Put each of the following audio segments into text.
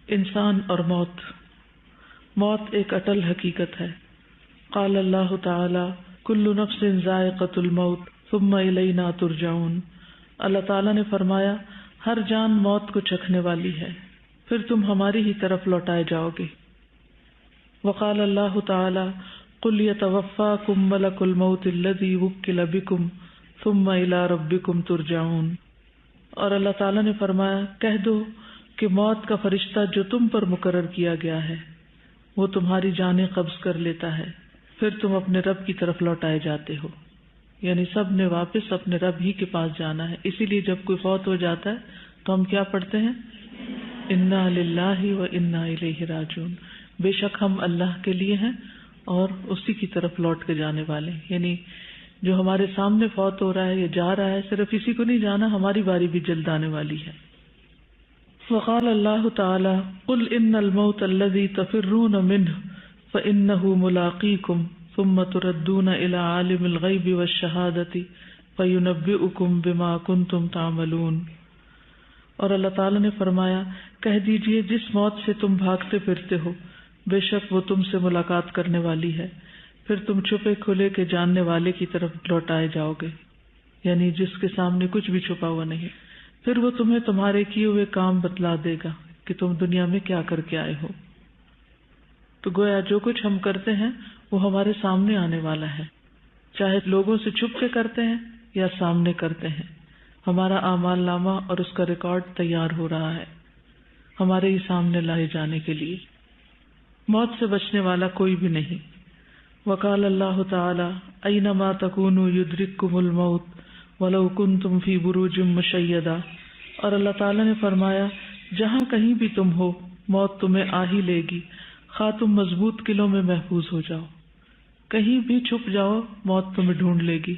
انسان اور موت۔ موت ایک اٹل حقیقت ہے۔ قال اللہ تعالی کل نفس ذائقۃ الموت ثم الینا ترجعون۔ اللہ تعالیٰ نے فرمایا ہر جان موت کو چکھنے والی ہے، پھر تم ہماری ہی طرف لوٹائے جاؤ گے۔ وقال اللہ تعالی قل یتوفاکم ملک الموت الذی وکل بکم ثم الی ربکم ترجعون۔ اور اللہ تعالیٰ نے فرمایا کہہ دو کہ موت کا فرشتہ جو تم پر مقرر کیا گیا ہے وہ تمہاری جانیں قبض کر لیتا ہے، پھر تم اپنے رب کی طرف لوٹائے جاتے ہو۔ یعنی سب نے واپس اپنے رب ہی کے پاس جانا ہے۔ اسی لیے جب کوئی فوت ہو جاتا ہے تو ہم کیا پڑھتے ہیں؟ انا للہ و انا الیہ راجعون۔ بے شک ہم اللہ کے لیے ہیں اور اسی کی طرف لوٹ کے جانے والے ہیں۔ یعنی جو ہمارے سامنے فوت ہو رہا ہے یا جا رہا ہے، صرف اسی کو نہیں جانا، ہماری باری بھی جلد آنے والی ہے۔ وقال اللہ تعالی قل ان الموت الذی تفرون منہ فإنہ ملاقیکم ثم تردون الی عالم الغیب والشہادۃ فینبئکم بما کنتم تعملون۔ اور اللہ تعالی نے فرمایا کہہ دیجئے جس موت سے تم بھاگتے پھرتے ہو بے شک وہ تم سے ملاقات کرنے والی ہے، پھر تم چھپے کھلے کے جاننے والے کی طرف لوٹائے جاؤ گے، یعنی جس کے سامنے کچھ بھی چھپا ہوا نہیں۔ پھر وہ تمہیں تمہارے کیے ہوئے کام بتلا دے گا کہ تم دنیا میں کیا کر کے آئے ہو۔ تو گویا جو کچھ ہم کرتے ہیں وہ ہمارے سامنے آنے والا ہے، چاہے لوگوں سے چھپ کے کرتے ہیں یا سامنے کرتے ہیں۔ ہمارا اعمال نامہ اور اس کا ریکارڈ تیار ہو رہا ہے ہمارے ہی سامنے لائے جانے کے لیے۔ موت سے بچنے والا کوئی بھی نہیں۔ وقال اللہ تعالی اینما تکونوا یدرککم الموت ولو کنتم فی بروج مشیدہ۔ اور اللہ تعالی نے فرمایا جہاں کہیں بھی تم ہو موت تمہیں آ ہی لے گی، خواہ تم مضبوط قلعوں میں محفوظ ہو جاؤ، کہیں بھی چھپ جاؤ موت تمہیں ڈھونڈ لے گی۔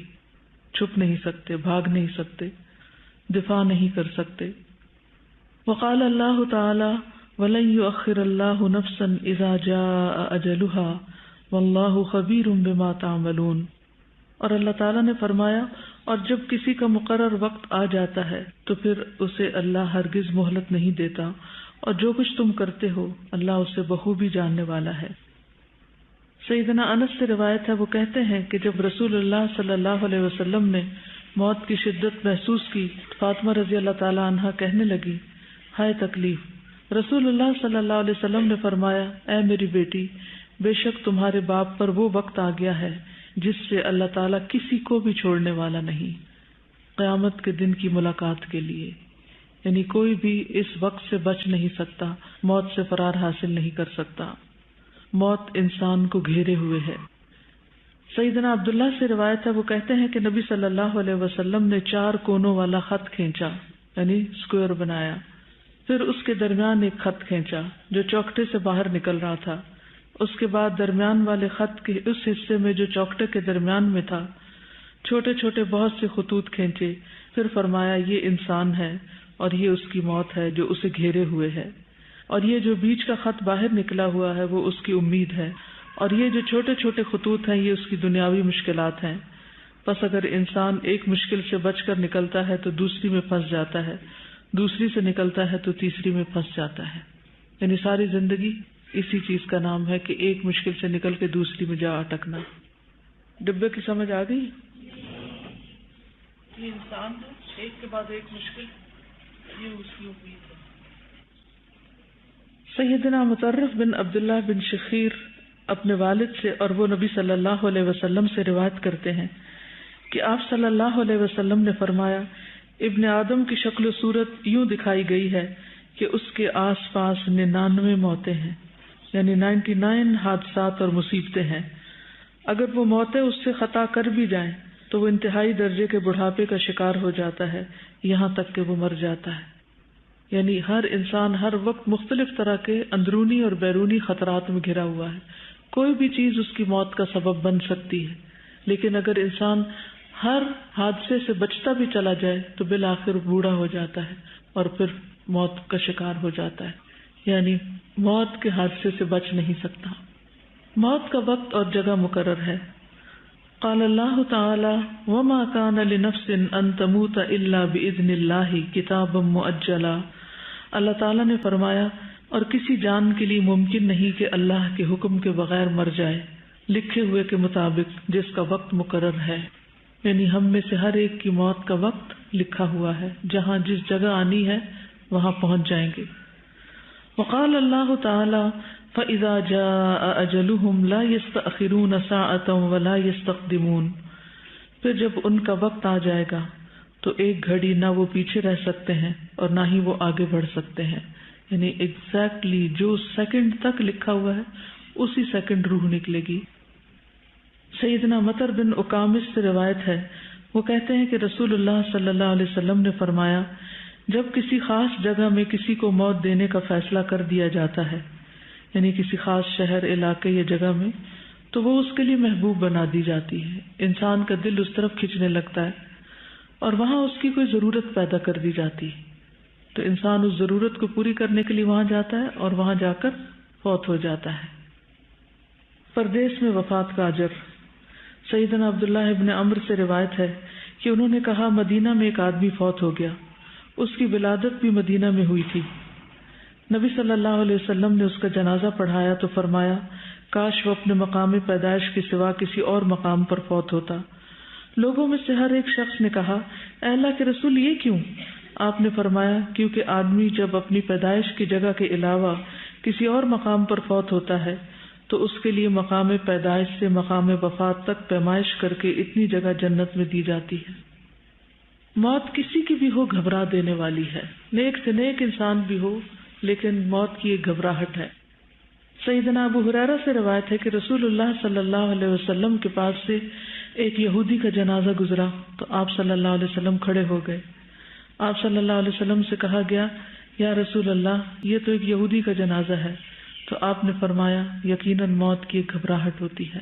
چھپ نہیں سکتے، بھاگ نہیں سکتے، دفاع نہیں کر سکتے۔ وقال اللہ تعالی وَلَن يُؤَخِّرَ اللَّهُ نَفْسًا إِذَا جَاءَ أَجَلُهَا وَاللَّهُ خَبِيرٌ بِمَا تَعْمَلُونَ۔ اور اللہ تعالیٰ نے فرمایا اور جب کسی کا مقرر وقت آ جاتا ہے تو پھر اسے اللہ ہرگز مہلت نہیں دیتا، اور جو کچھ تم کرتے ہو اللہ اسے بخوبی جاننے والا ہے۔ سیدنا انس سے روایت ہے، وہ کہتے ہیں کہ جب رسول اللہ صلی اللہ علیہ وسلم نے موت کی شدت محسوس کی، فاطمہ رضی اللہ تعالی عنہا کہنے لگی ہائے تکلیف۔ رسول اللہ صلی اللہ علیہ وسلم نے فرمایا اے میری بیٹی، بے شک تمہارے باپ پر وہ وقت آ گیا ہے جس سے اللہ تعالیٰ کسی کو بھی چھوڑنے والا نہیں، قیامت کے دن کی ملاقات کے لیے۔ یعنی کوئی بھی اس وقت سے بچ نہیں سکتا، موت سے فرار حاصل نہیں کر سکتا۔ موت انسان کو گھیرے ہوئے ہے۔ سیدنا عبداللہ سے روایت ہے، وہ کہتے ہیں کہ نبی صلی اللہ علیہ وسلم نے 4 کونوں والا خط کھینچا، یعنی اسکوئر بنایا، پھر اس کے درمیان ایک خط کھینچا جو چوکٹے سے باہر نکل رہا تھا، اس کے بعد درمیان والے خط کے اس حصے میں جو چوکٹے کے درمیان میں تھا چھوٹے چھوٹے بہت سے خطوط کھینچے، پھر فرمایا یہ انسان ہے اور یہ اس کی موت ہے جو اسے گھیرے ہوئے ہے، اور یہ جو بیچ کا خط باہر نکلا ہوا ہے وہ اس کی امید ہے، اور یہ جو چھوٹے چھوٹے خطوط ہیں یہ اس کی دنیاوی مشکلات ہیں۔ پس اگر انسان ایک مشکل سے بچ کر نکلتا ہے تو دوسری میں پھنس جاتا ہے، دوسری سے نکلتا ہے تو تیسری میں پھنس جاتا ہے۔ یعنی ساری زندگی اسی چیز کا نام ہے کہ ایک مشکل سے نکل کے دوسری میں جا اٹکنا۔ ڈبے کی سمجھ آ گئی؟ یہ انسان ہے، ایک کے بعد ایک مشکل، یہ اس کی امید ہے۔ سیدنا مطرف بن عبداللہ بن شخیر اپنے والد سے اور وہ نبی صلی اللہ علیہ وسلم سے روایت کرتے ہیں کہ آپ صلی اللہ علیہ وسلم نے فرمایا ابن آدم کی شکل و صورت یوں دکھائی گئی ہے کہ اس کے آس پاس 99 موتیں ہیں، یعنی 99 حادثات اور مصیبتیں ہیں۔ اگر وہ موتیں اس سے خطا کر بھی جائیں تو وہ انتہائی درجے کے بڑھاپے کا شکار ہو جاتا ہے، یہاں تک کہ وہ مر جاتا ہے۔ یعنی ہر انسان ہر وقت مختلف طرح کے اندرونی اور بیرونی خطرات میں گھرا ہوا ہے، کوئی بھی چیز اس کی موت کا سبب بن سکتی ہے، لیکن اگر انسان ہر حادثے سے بچتا بھی چلا جائے تو بالآخر بوڑھا ہو جاتا ہے اور پھر موت کا شکار ہو جاتا ہے، یعنی موت کے حادثے سے بچ نہیں سکتا۔ موت کا وقت اور جگہ مقرر ہے۔ قال اللہ تعالی وما كان لنفس ان تموت الا باذن اللہ کتابا مؤجلا۔ اللہ تعالیٰ نے فرمایا اور کسی جان کے لیے ممکن نہیں کہ اللہ کے حکم کے بغیر مر جائے، لکھے ہوئے کے مطابق جس کا وقت مقرر ہے، یعنی ہم میں سے ہر ایک کی موت کا وقت لکھا ہوا ہے، جہاں جس جگہ آنی ہے وہاں پہنچ جائیں گے۔ وقال اللہ تعالی فَإِذَا جَاءَ أَجَلُهُمْ لَا يَسْتَأْخِرُونَ سَاعَةً وَلَا يَسْتَقْدِمُونَ، پھر جب ان کا وقت آ جائے گا تو ایک گھڑی نہ وہ پیچھے رہ سکتے ہیں اور نہ ہی وہ آگے بڑھ سکتے ہیں، یعنی ایگزیکٹلی جو سیکنڈ تک لکھا ہوا ہے اسی سیکنڈ روح نکلے گی۔ سیدنا مطر بن اقامس سے روایت ہے، وہ کہتے ہیں کہ رسول اللہ صلی اللہ علیہ وسلم نے فرمایا، جب کسی خاص جگہ میں کسی کو موت دینے کا فیصلہ کر دیا جاتا ہے، یعنی کسی خاص شہر، علاقے یا جگہ میں، تو وہ اس کے لیے محبوب بنا دی جاتی ہے، انسان کا دل اس طرف کھنچنے لگتا ہے اور وہاں اس کی کوئی ضرورت پیدا کر دی جاتی ہے، تو انسان اس ضرورت کو پوری کرنے کے لیے وہاں جاتا ہے اور وہاں جا کر فوت ہو جاتا ہے۔ پردیس میں وفات کا اجر۔ سیدنا عبداللہ ابن عمرو سے روایت ہے کہ انہوں نے کہا، مدینہ میں ایک آدمی فوت ہو گیا، اس کی ولادت بھی مدینہ میں ہوئی تھی۔ نبی صلی اللہ علیہ وسلم نے اس کا جنازہ پڑھایا تو فرمایا، کاش وہ اپنے مقام پیدائش کے سوا کسی اور مقام پر فوت ہوتا۔ لوگوں میں سے ہر ایک شخص نے کہا، اے اللہ کے رسول، یہ کیوں؟ آپ نے فرمایا، کیونکہ آدمی جب اپنی پیدائش کی جگہ کے علاوہ کسی اور مقام پر فوت ہوتا ہے تو اس کے لیے مقام پیدائش سے مقام وفات تک پیمائش کر کے اتنی جگہ جنت میں دی جاتی ہے۔ موت کسی کی بھی ہو گھبرا دینے والی ہے، نیک سے نیک انسان بھی ہو، لیکن موت کی ایک گھبراہٹ ہے۔ سیدنا ابو ہریرہ سے روایت ہے کہ رسول اللہ صلی اللہ علیہ وسلم کے پاس سے ایک یہودی کا جنازہ گزرا تو آپ صلی اللہ علیہ وسلم کھڑے ہو گئے۔ آپ صلی اللہ علیہ وسلم سے کہا گیا، یا رسول اللہ، یہ تو ایک یہودی کا جنازہ ہے، تو آپ نے فرمایا، یقیناً موت کی ایک گھبراہٹ ہوتی ہے۔